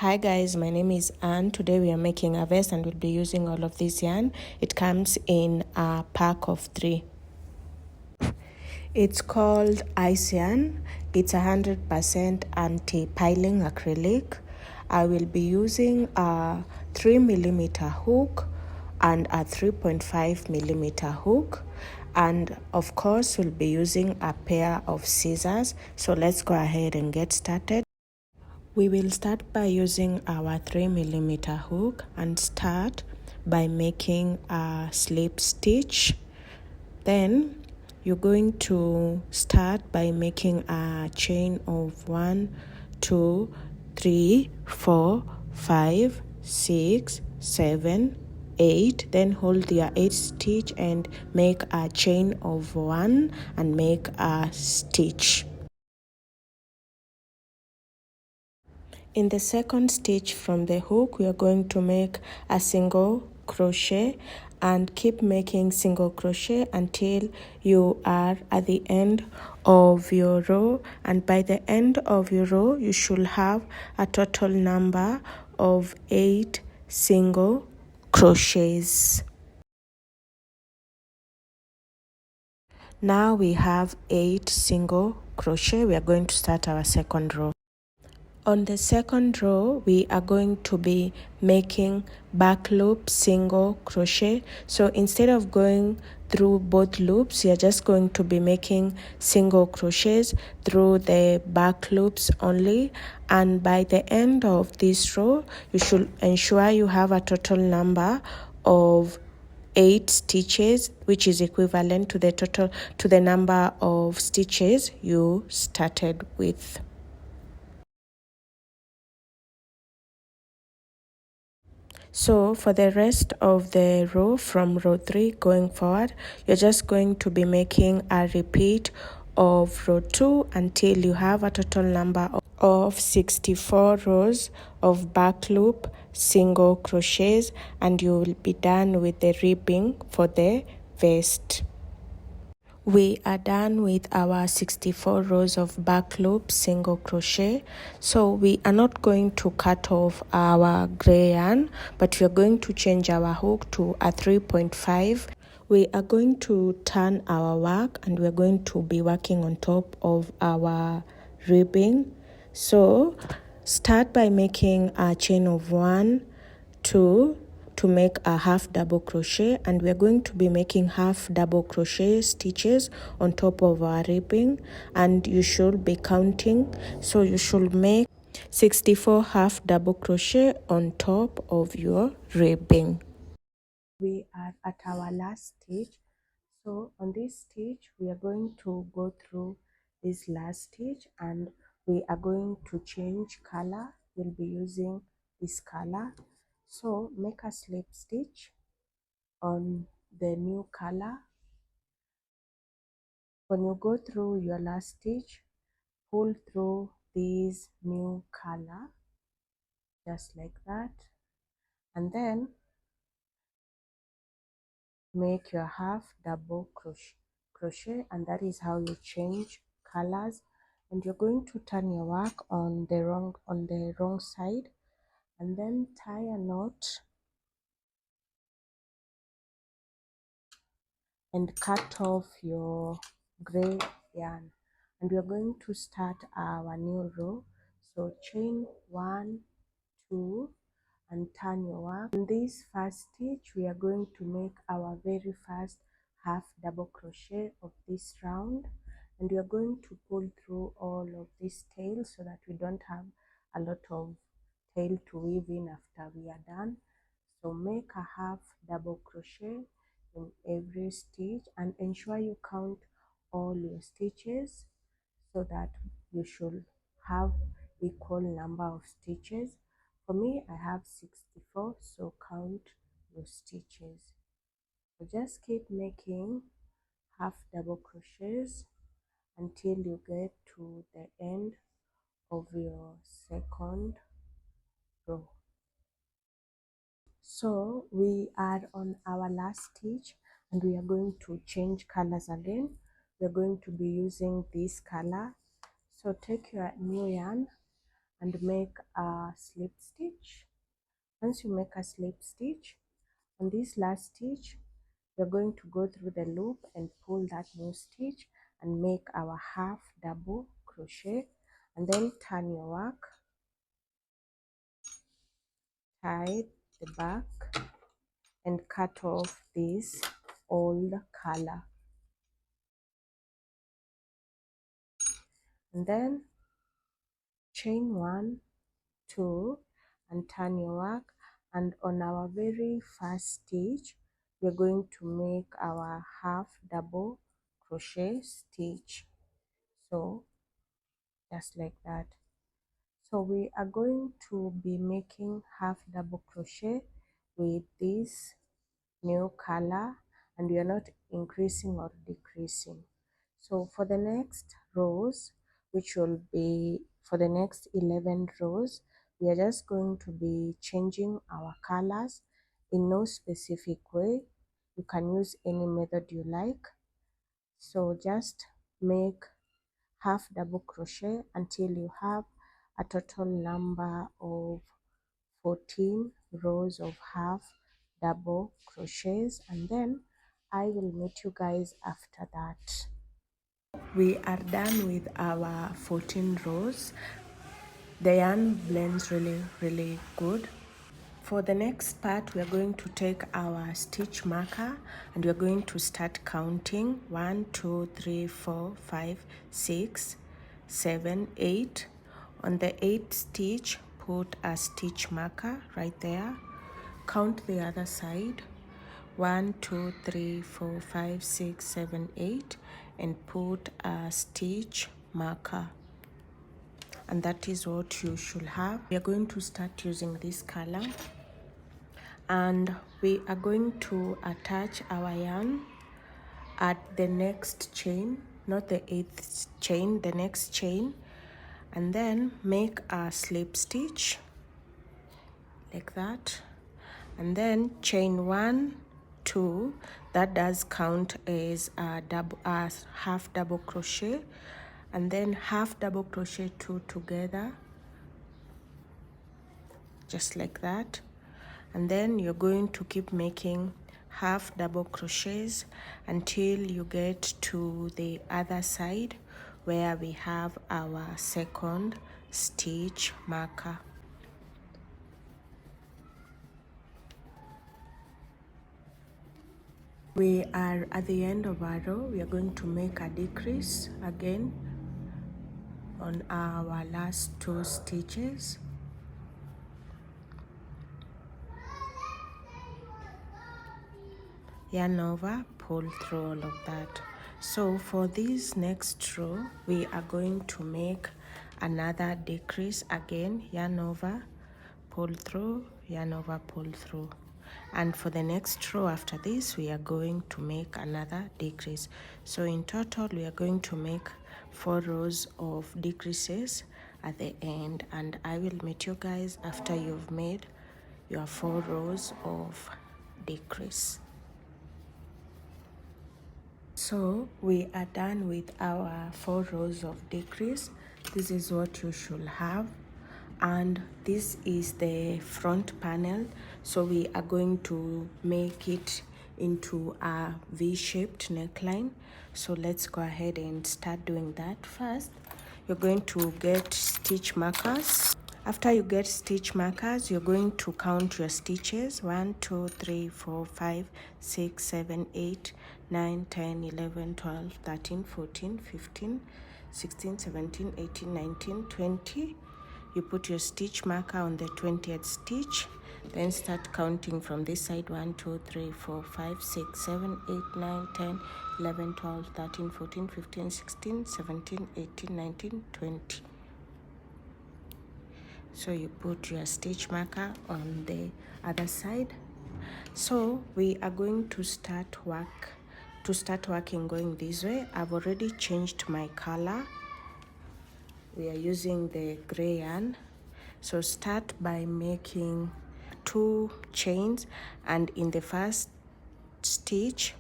Hi guys, my name is Anne. Today we are making a vest and we'll be using all of this yarn. It comes in a pack of 3. It's called ice yarn. It's 100% anti-piling acrylic. I will be using a 3mm hook and a 3.5mm hook, and of course we'll be using a pair of scissors. So let's go ahead and get started. We will start by using our 3mm hook and start by making a slip stitch. Then you're going to start by making a chain of 1, 2, 3, 4, 5, 6, 7, 8. Then hold your 8 stitch and make a chain of 1 and make a stitch. In the second stitch from the hook, we are going to make a single crochet and keep making single crochet until you are at the end of your row, and by the end of your row you should have a total number of 8 single crochets. Now we have 8 single crochet. We are going to start our second row. On the second row, we are going to be making back loop single crochet. So instead of going through both loops, you're just going to be making single crochets through the back loops only. And by the end of this row, you should ensure you have a total number of 8 stitches, which is equivalent to the number of stitches you started with. So for the rest of the row from row 3 going forward, you're just going to be making a repeat of row 2 until you have a total number of 64 rows of back loop single crochets, and you will be done with the ribbing for the vest. We are done with our 64 rows of back loop single crochet. So we are not going to cut off our gray yarn, but we are going to change our hook to a 3.5. We are going to turn our work and we are going to be working on top of our ribbing. So start by making a chain of 1, 2, to make a half double crochet, and we're going to be making half double crochet stitches on top of our ribbing, and you should be counting. So you should make 64 half double crochet on top of your ribbing. We are at our last stitch. So on this stitch we are going to go through this last stitch and we are going to change color. We'll be using this color. So make a slip stitch on the new color. When you go through your last stitch, pull through this new color just like that, and then make your half double crochet, and that is how you change colors. And you're going to turn your work on the wrong side, and then tie a knot and cut off your gray yarn, and we are going to start our new row. So chain 1, 2 and turn your work. In this first stitch we are going to make our very first half double crochet of this round, and we are going to pull through all of this tail so that we don't have a lot of tail to weave in after we are done. So make a half double crochet in every stitch and ensure you count all your stitches so that you should have equal number of stitches. For me, I have 64, so count your stitches. So just keep making half double crochets until you get to the end of your second row. So we are on our last stitch and we are going to change colors again. We are going to be using this color. So take your new yarn and make a slip stitch. Once you make a slip stitch, on this last stitch we're going to go through the loop and pull that new stitch and make our half double crochet, and then turn your work, tie the back and cut off this old color, and then chain 1, 2 and turn your work, and on our very first stitch we're going to make our half double crochet stitch, so just like that. So we are going to be making half double crochet with this new color, and we are not increasing or decreasing. So for the next rows, which will be for the next 11 rows, we are just going to be changing our colors in no specific way. You can use any method you like. So just make half double crochet until you have a total number of 14 rows of half double crochets, and then I will meet you guys after that. We are done with our 14 rows. The yarn blends really good. For the next part, we are going to take our stitch marker and we are going to start counting 1, 2, 3, 4, 5, 6, 7, 8. On the 8th stitch, put a stitch marker right there. Count the other side. 1, 2, 3, 4, 5, 6, 7, 8, and put a stitch marker. And that is what you should have. We are going to start using this color, and we are going to attach our yarn at the next chain, not the 8th chain, the next chain, and then make a slip stitch like that, and then chain 1, 2, that does count as a half double crochet, and then half double crochet 2 together, just like that. And then you're going to keep making half double crochets until you get to the other side where we have our second stitch marker. We are at the end of our row. We are going to make a decrease again on our last 2 stitches. Yarn over, pull through all of that. So for this next row, we are going to make another decrease again, yarn over, pull through, yarn over, pull through. And for the next row after this, we are going to make another decrease. So in total, we are going to make 4 rows of decreases at the end, and I will meet you guys after you've made your 4 rows of decrease. So we are done with our 4 rows of decrease. This is what you should have, and this is the front panel. So we are going to make it into a V-shaped neckline. So let's go ahead and start doing that. First, you're going to get stitch markers. After you get stitch markers, you're going to count your stitches. 1, 2, 3, 4, 5, 6, 7, 8, 9, 10, 11, 12, 13, 14, 15, 16, 17, 18, 19, 20. You put your stitch marker on the 20th stitch, then start counting from this side. 1, 2, 3, 4, 5, 6, 7, 8, 9, 10, 11, 12, 13, 14, 15, 16, 17, 18, 19, 20. So you put your stitch marker on the other side. So we are going to start working going this way. I've already changed my color. We are using the gray yarn. So start by making 2 chains, and in the first stitch,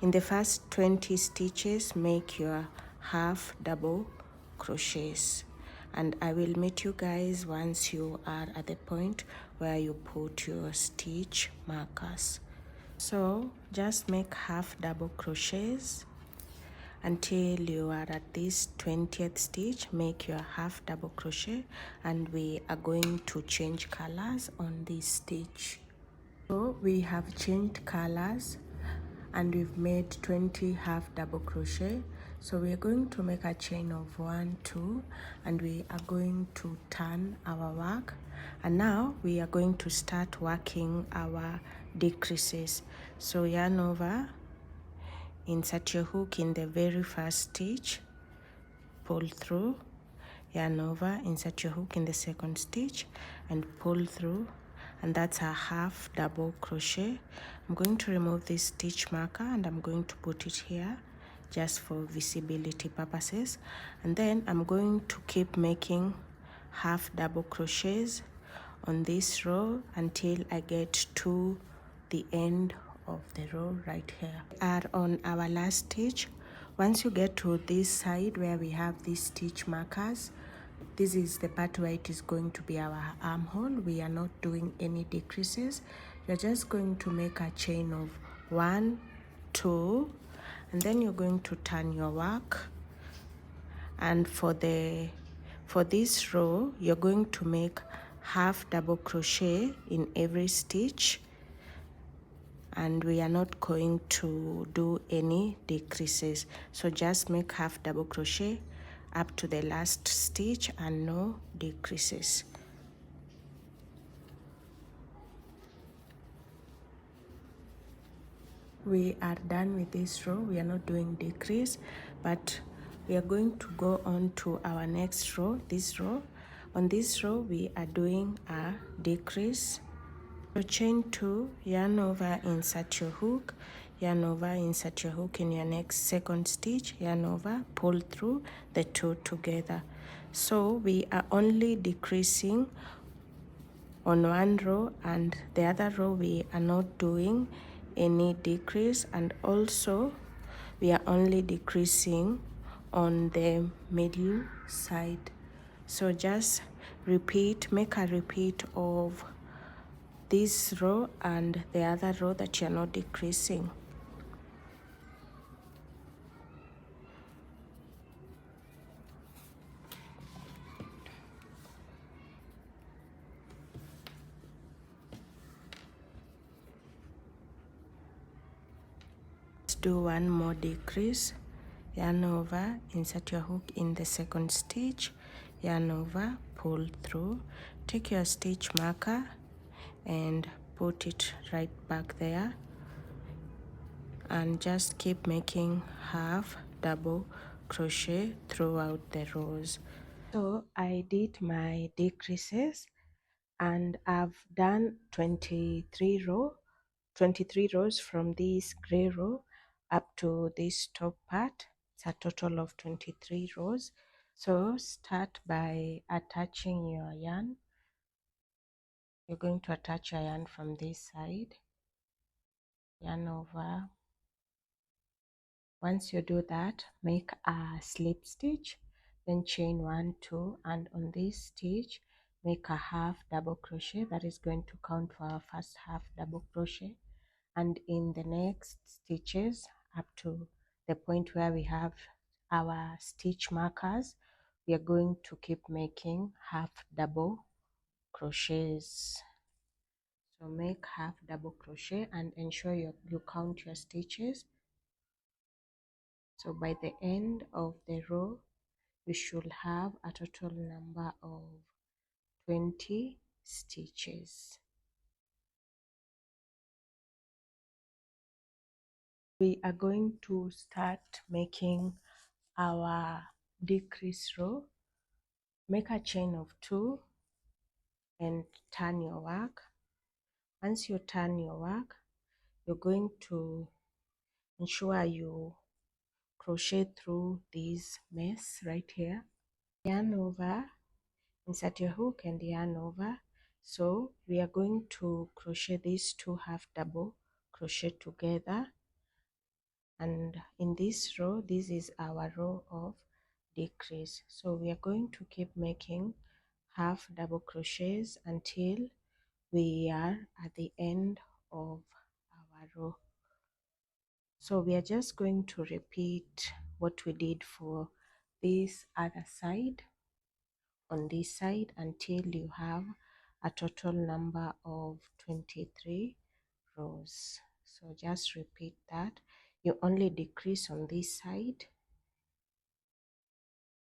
in the first 20 stitches, make your half double crochets. and I will meet you guys once you are at the point where you put your stitch markers. So just make half double crochets until you are at this 20th stitch. Make your half double crochet, and we are going to change colors on this stitch. So we have changed colors and we've made 20 half double crochet. So we are going to make a chain of 1, 2, and we are going to turn our work, and now we are going to start working our decreases. So yarn over, insert your hook in the very first stitch, pull through, yarn over, insert your hook in the second stitch and pull through, and that's a half double crochet. I'm going to remove this stitch marker and I'm going to put it here just for visibility purposes, and then I'm going to keep making half double crochets on this row until I get to the end of the row right here. We are on our last stitch. Once you get to this side where we have these stitch markers, this is the part where it is going to be our armhole. We are not doing any decreases. You're just going to make a chain of 1, 2, and then you're going to turn your work, and for this row you're going to make half double crochet in every stitch, and we are not going to do any decreases. So just make half double crochet up to the last stitch and no decreases. We are done with this row. We are not doing decrease, but we are going to go on to our next row, this row. On this row we are doing a decrease. So chain 2, yarn over, insert your hook, yarn over, insert your hook in your next second stitch, yarn over, pull through the 2 together. So we are only decreasing on one row, and the other row we are not doing any decrease, and also we are only decreasing on the middle side. So just repeat, make a repeat of this row and the other row that you're not decreasing. Let's do one more decrease. Yarn over, insert your hook in the second stitch, yarn over, pull through, take your stitch marker and put it right back there, and just keep making half double crochet throughout the rows. So I did my decreases and I've done 23 rows from this gray row up to this top part. It's a total of 23 rows. So start by attaching your yarn. You're going to attach your yarn from this side, yarn over. Once you do that, make a slip stitch, then chain 1, 2, and on this stitch make a half double crochet. That is going to count for our first half double crochet, and in the next stitches up to the point where we have our stitch markers, we are going to keep making half double crochets. So make half double crochet and ensure you count your stitches. So by the end of the row you should have a total number of 20 stitches. We are going to start making our decrease row. Make a chain of 2 and turn your work. Once you turn your work, you're going to ensure you crochet through this mess right here. Yarn over, insert your hook and yarn over. So we are going to crochet these 2 half double crochet together, and in this row, this is our row of decrease. So we are going to keep making half double crochets until we are at the end of our row. So we are just going to repeat what we did for this other side on this side until you have a total number of 23 rows. So just repeat that. You only decrease on this side,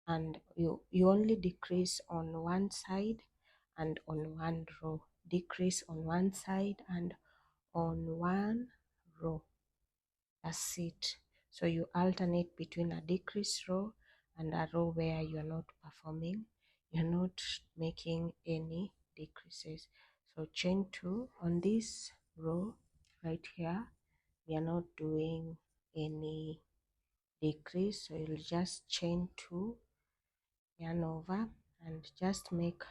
and you only decrease on one side and on one row. Decrease on one side and on one row. That's it. So you alternate between a decrease row and a row where you're not performing, you're not making any decreases. So chain 2 on this row right here, we are not doing any decrease, so you'll just chain 2, yarn over, and just make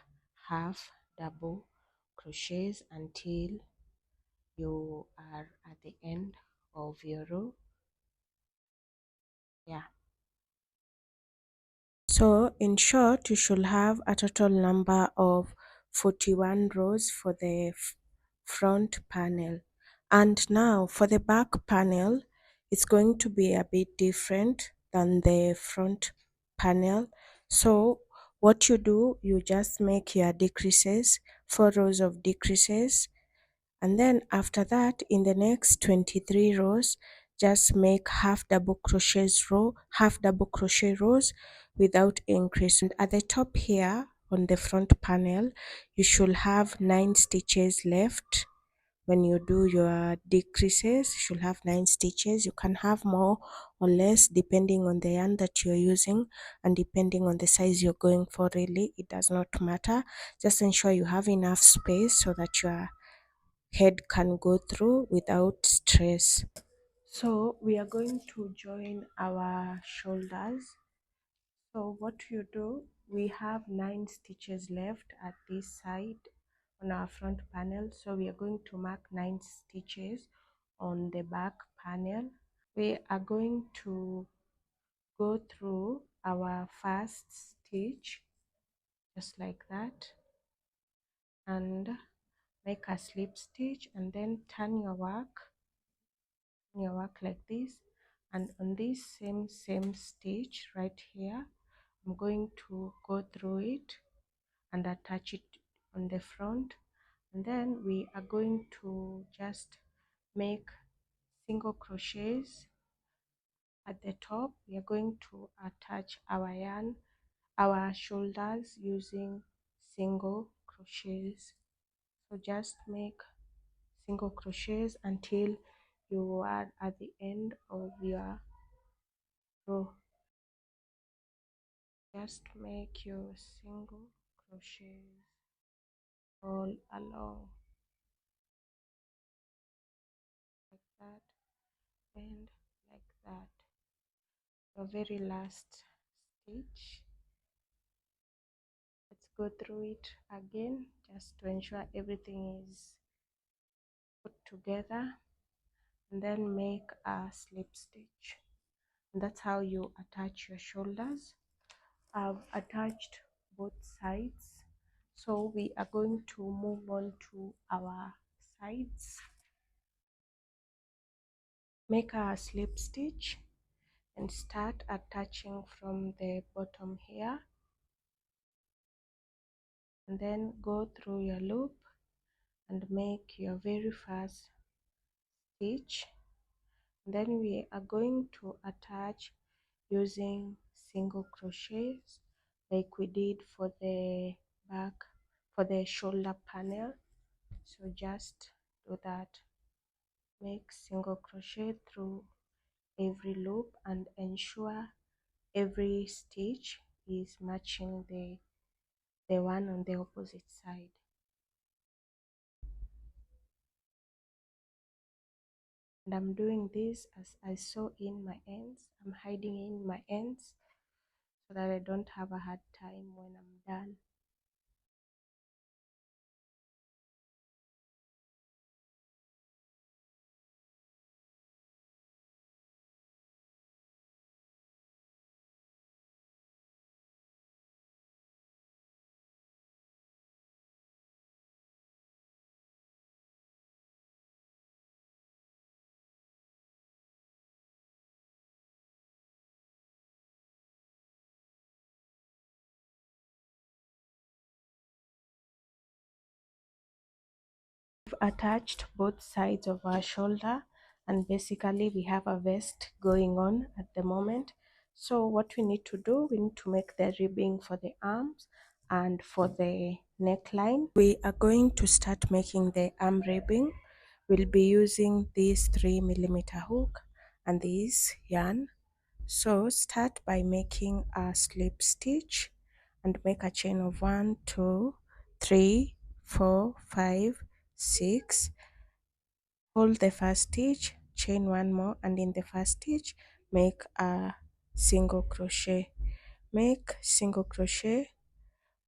half double crochets until you are at the end of your row. Yeah, so in short, you should have a total number of 41 rows for the front panel. And now for the back panel, it's going to be a bit different than the front panel. So what you do, you just make your decreases, 4 rows of decreases, and then after that in the next 23 rows just make half double crochets row, half double crochet rows without increase. And at the top here on the front panel you should have 9 stitches left. When you do your decreases, you should have 9 stitches. You can have more or less depending on the yarn that you're using and depending on the size you're going for. Really, it does not matter. Just ensure you have enough space so that your head can go through without stress. So we are going to join our shoulders. So what you do, we have 9 stitches left at this side on our front panel, so we are going to mark 9 stitches on the back panel. We are going to go through our first stitch just like that and make a slip stitch, and then turn your work like this, and on this same stitch right here I'm going to go through it and attach it on the front, and then we are going to just make single crochets at the top. We are going to attach our shoulders using single crochets. So just make single crochets until you are at the end of your row. Just make your single crochets all along like that and like that. Your very last stitch, let's go through it again just to ensure everything is put together, and then make a slip stitch. And that's how you attach your shoulders. I've attached both sides, so we are going to move on to our sides. Make a slip stitch and start attaching from the bottom here, and then go through your loop and make your very first stitch. Then we are going to attach using single crochets like we did for the back, for the shoulder panel. So just do that. Make single crochet through every loop and ensure every stitch is matching the one on the opposite side. And I'm doing this as I sew in my ends. I'm hiding in my ends so that I don't have a hard time when I'm done. attached both sides of our shoulder, and basically we have a vest going on at the moment. So what we need to do, we need to make the ribbing for the arms and for the neckline. We are going to start making the arm ribbing. We'll be using this 3mm hook and this yarn. So start by making a slip stitch and make a chain of 1, 2, 3, 4, 5, 6. Hold the first stitch, chain one more, and in the first stitch make a single crochet. Make single crochet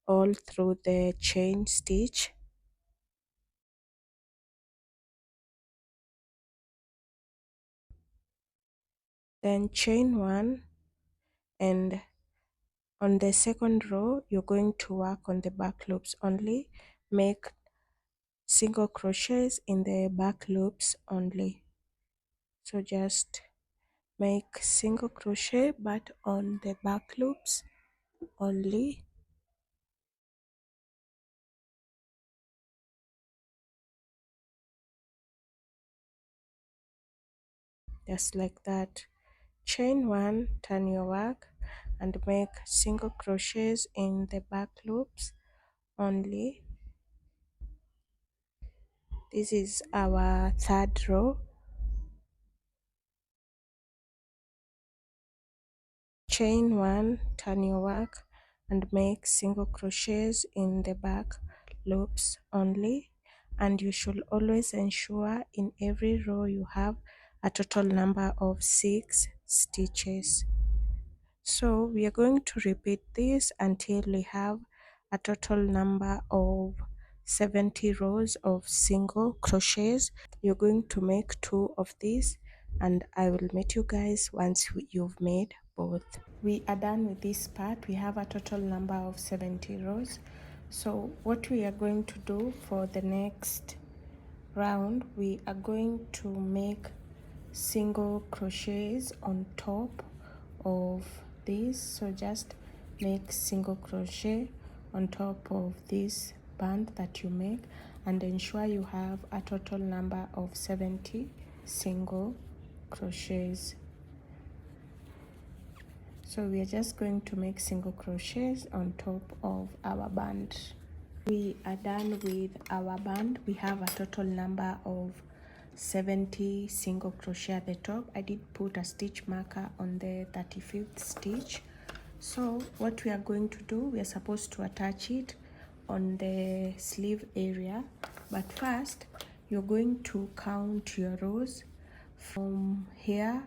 all through the chain stitch. Then chain one, and on the second row you're going to work on the back loops only. Make single crochets in the back loops only. So just make single crochet but on the back loops only. Just like that. Chain one, turn your work and make single crochets in the back loops only. This is our third row. Chain one, turn your work and make single crochets in the back loops only, and you should always ensure in every row you have a total number of 6 stitches. So we are going to repeat this until we have a total number of 70 rows of single crochets. You're going to make 2 of these, and I will meet you guys once you've made both. We are done with this part. We have a total number of 70 rows. So what we are going to do for the next round, we are going to make single crochets on top of this. So just make single crochet on top of this band that you make, and ensure you have a total number of 70 single crochets. So we are just going to make single crochets on top of our band. We are done with our band. We have a total number of 70 single crochet at the top. I did put a stitch marker on the 35th stitch. So what we are going to do, we are supposed to attach it on the sleeve area, but first you're going to count your rows from here.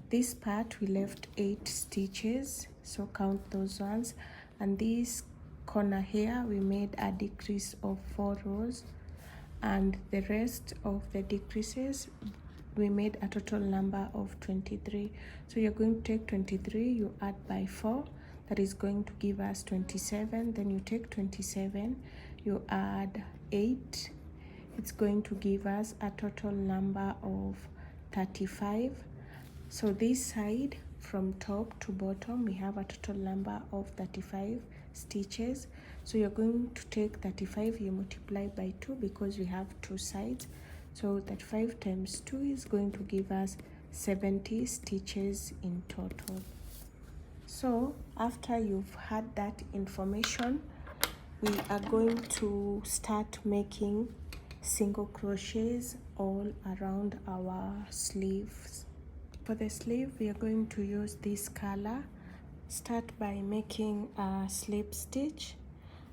This part we left 8 stitches, so count those ones, and this corner here we made a decrease of 4 rows, and the rest of the decreases we made a total number of 23. So you're going to take 23, you add by 4, that is going to give us 27. Then you take 27, you add 8, it's going to give us a total number of 35. So this side from top to bottom we have a total number of 35 stitches. So you're going to take 35, you multiply by 2 because we have 2 sides. So 35 times 2 is going to give us 70 stitches in total. So after you've had that information, we are going to start making single crochets all around our sleeves. For the sleeve, we are going to use this color. Start by making a slip stitch,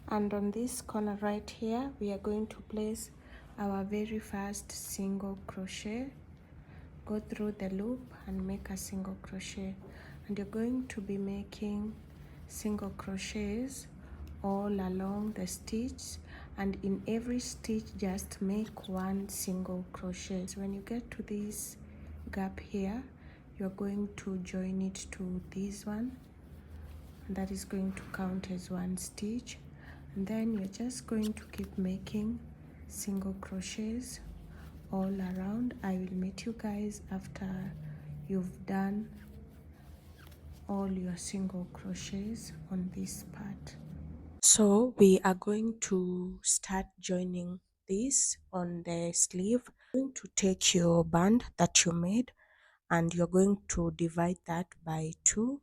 and on this corner right here we are going to place our very first single crochet. Go through the loop and make a single crochet, and you're going to be making single crochets all along the stitch, and in every stitch just make 1 single crochet. So when you get to this gap here, you're going to join it to this one, and that is going to count as 1 stitch, and then you're just going to keep making single crochets all around. I will meet you guys after you've done all your single crochets on this part. So we are going to start joining this on the sleeve. You're going to take your band that you made and you're going to divide that by 2.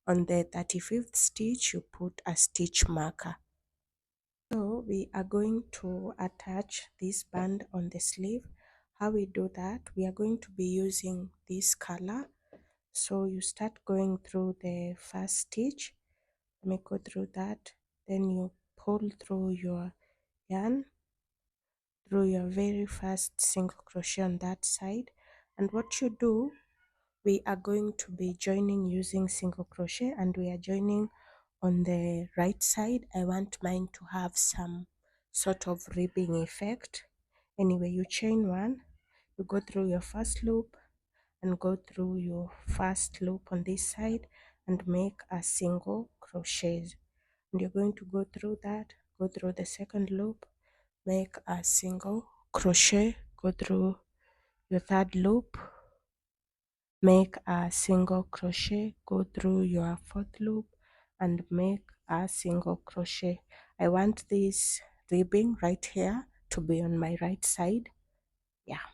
On the 35th stitch, you put a stitch marker. So we are going to attach this band on the sleeve. How we do that, we are going to be using this color. So you start going through the first stitch. Let me go through that. Then you pull through your yarn through your very first single crochet on that side. And what you do, we are going to be joining using single crochet, and we are joining on the right side. I want mine to have some sort of ribbing effect. Anyway, you chain 1, you go through your first loop and go through your first loop on this side and make a single crochet. And you're going to go through that, go through the second loop, make a single crochet, go through your third loop, make a single crochet, go through your fourth loop and make a single crochet. I want this ribbing right here to be on my right side. Yeah,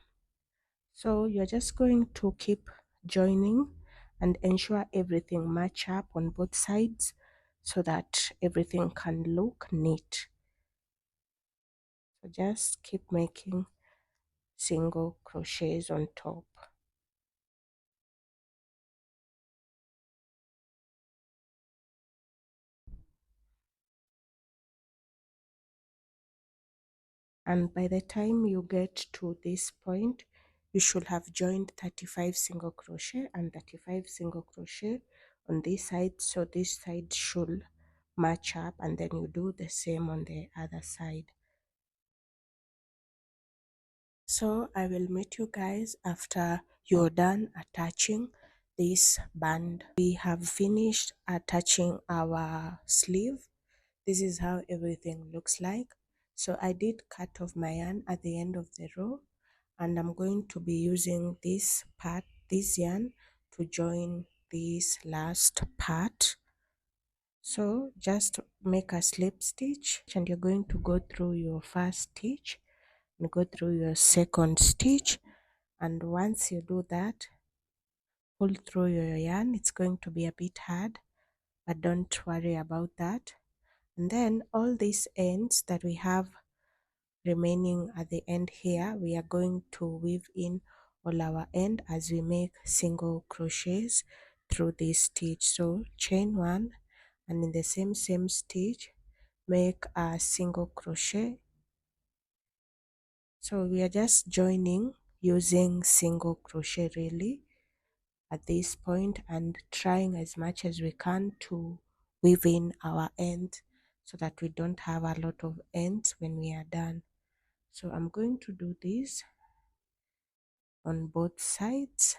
so you're just going to keep joining and ensure everything match up on both sides so that everything can look neat. So just keep making single crochets on top. And by the time you get to this point, you should have joined 35 single crochet and 35 single crochet on this side, so this side should match up, and then you do the same on the other side. So I will meet you guys after you're done attaching this band. We have finished attaching our sleeve. This is how everything looks like. So I did cut off my yarn at the end of the row, and I'm going to be using this part, this yarn, to join this last part. So just make a slip stitch, and you're going to go through your first stitch and go through your second stitch, and once you do that, pull through your yarn. It's going to be a bit hard, but don't worry about that. And then all these ends that we have remaining at the end here, we are going to weave in all our end as we make single crochets through this stitch. So chain 1 and in the same stitch make a single crochet. So we are just joining using single crochet really at this point, and trying as much as we can to weave in our end so that we don't have a lot of ends when we are done. So I'm going to do this on both sides,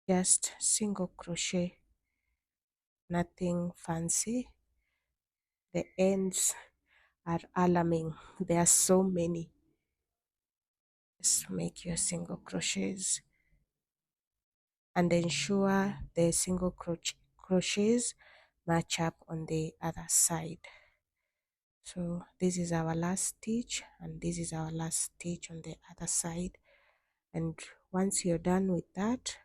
just single crochet, nothing fancy. The ends are alarming, there are so many. Just make your single crochets and ensure the single crochets match up on the other side. So this is our last stitch and this is our last stitch on the other side. And once you're done with that,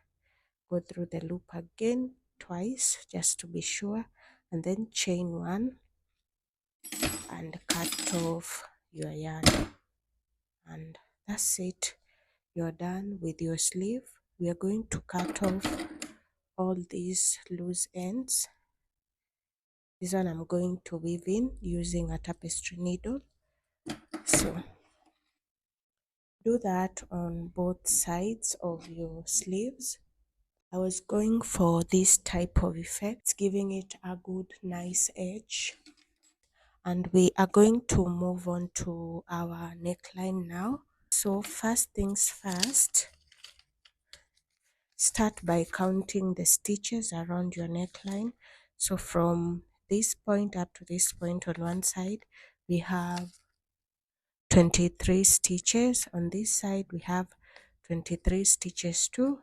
go through the loop again twice just to be sure, and then chain 1 and cut off your yarn, and that's it. You're done with your sleeve. We are going to cut off all these loose ends. This one I'm going to weave in using a tapestry needle. So do that on both sides of your sleeves. I was going for this type of effect, giving it a good nice edge. And we are going to move on to our neckline now. So first things first, start by counting the stitches around your neckline. So from this point up to this point on one side, we have 23 stitches. On this side, we have 23 stitches too.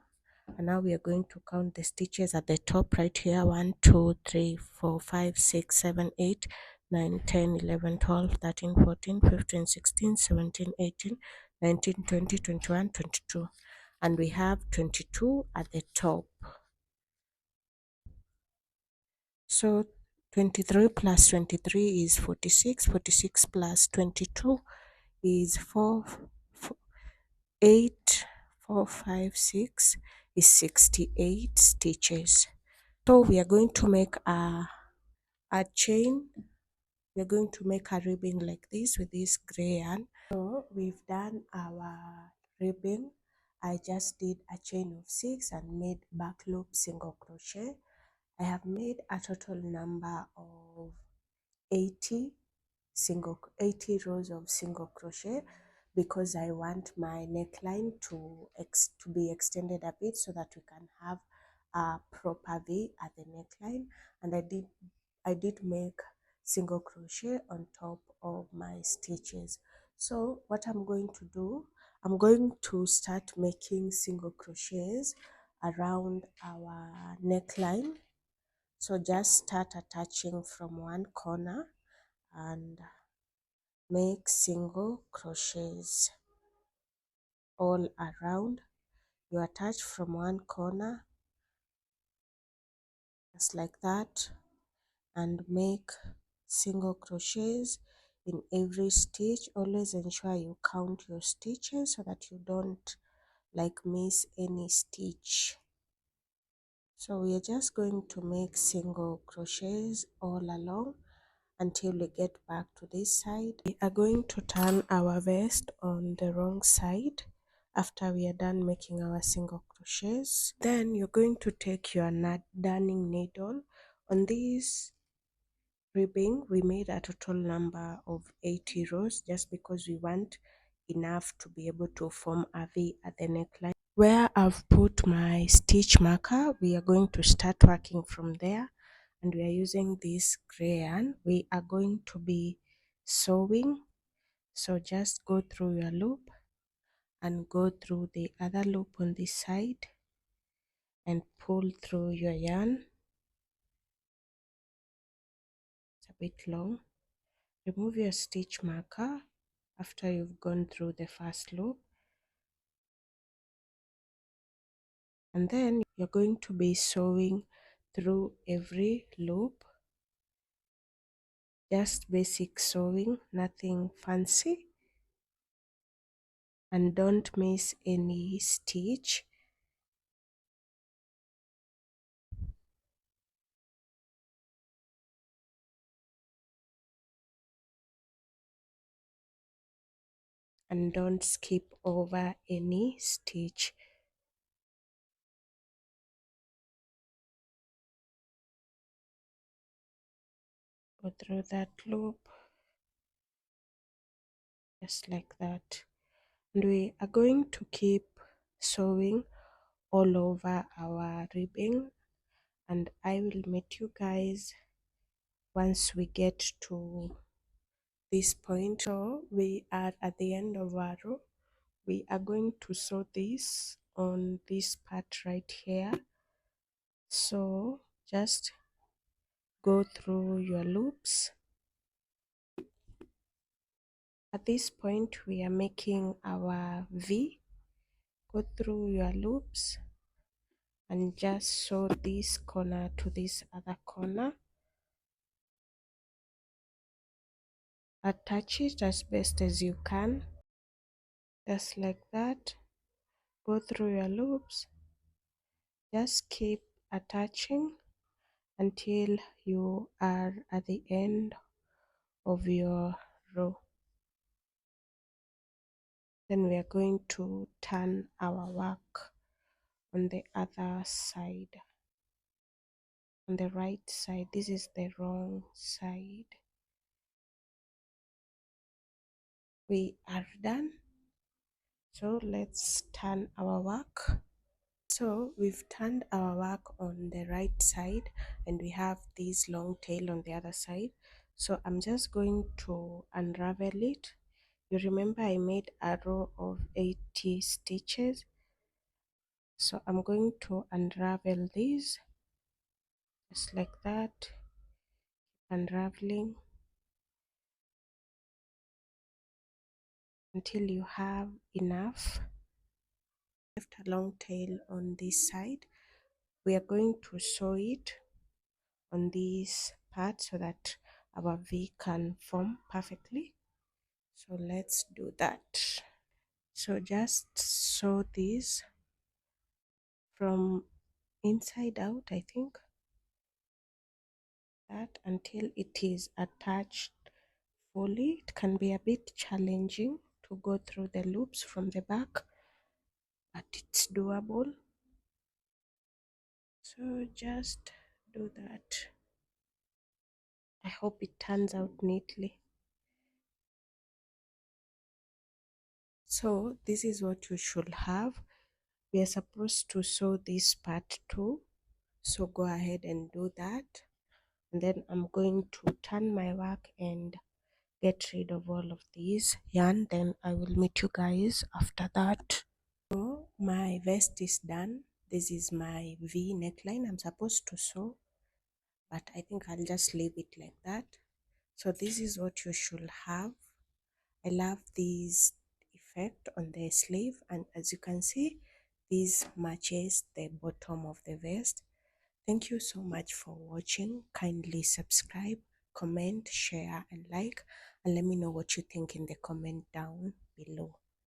And now we are going to count the stitches at the top right here. 1, 2, 3, 4, 5, 6, 7, 8. 9, 10, 11, 12, 13, 14, 15, 16, 17, 18, 19, 20, 21, 22. And we have 22 at the top. So 23 plus 23 is 46. 46 plus 22 is 8, 4, 5, 6 is 68 stitches. So we are going to make a chain. We're going to make a ribbon like this with this gray yarn. So we've done our ribbon. I just did a chain of 6 and made back loop single crochet. I have made a total number of 80 rows of single crochet because I want my neckline to be extended a bit so that we can have a proper V at the neckline. And I did make single crochet on top of my stitches. So what I'm going to do, I'm going to start making single crochets around our neckline. So just start attaching from one corner and make single crochets all around. You attach from one corner just like that and make single crochets in every stitch. Always ensure you count your stitches so that you don't miss any stitch. So we are just going to make single crochets all along until we get back to this side. We are going to turn our vest on the wrong side after we are done making our single crochets. Then you're going to take your darning needle. On this ribbing we made a total number of 80 rows just because we want enough to be able to form a V at the neckline. Where I've put my stitch marker, we are going to start working from there, and we are using this gray yarn. We are going to be sewing, so just go through your loop and go through the other loop on this side and pull through your yarn. It's a bit long. Remove your stitch marker after you've gone through the first loop, and then you're going to be sewing through every loop. Just basic sewing, nothing fancy, and don't miss any stitch. And don't skip over any stitch. Go through that loop just like that, and we are going to keep sewing all over our ribbing, and I will meet you guys once we get to this point. So we are at the end of our row. We are going to sew this on this part right here. So just go through your loops. At this point we are making our V. Go through your loops and just sew this corner to this other corner. Attach it as best as you can, just like that. Go through your loops, just keep attaching until you are at the end of your row. Then we are going to turn our work on the other side, on the right side. This is the wrong side. We are done, so let's turn our work. So we've turned our work on the right side and we have this long tail on the other side. So I'm just going to unravel it. You remember I made a row of 80 stitches. So I'm going to unravel these just like that, unraveling. until you have enough. Left a long tail on this side. We are going to sew it on this part so that our V can form perfectly. So let's do that. So just sew this from inside out, I think, that until it is attached fully. It can be a bit challenging to go through the loops from the back, but it's doable. So just do that. I hope it turns out neatly. So this is what you should have. We are supposed to sew this part too, so go ahead and do that. And then I'm going to turn my work and get rid of all of these yarn. Then I will meet you guys after that. So my vest is done. This is my V neckline. I'm supposed to sew, but I think I'll just leave it like that. So this is what you should have. I love this effect on the sleeve, and as you can see, this matches the bottom of the vest. Thank you so much for watching. Kindly subscribe, comment, share and like, and let me know what you think in the comment down below.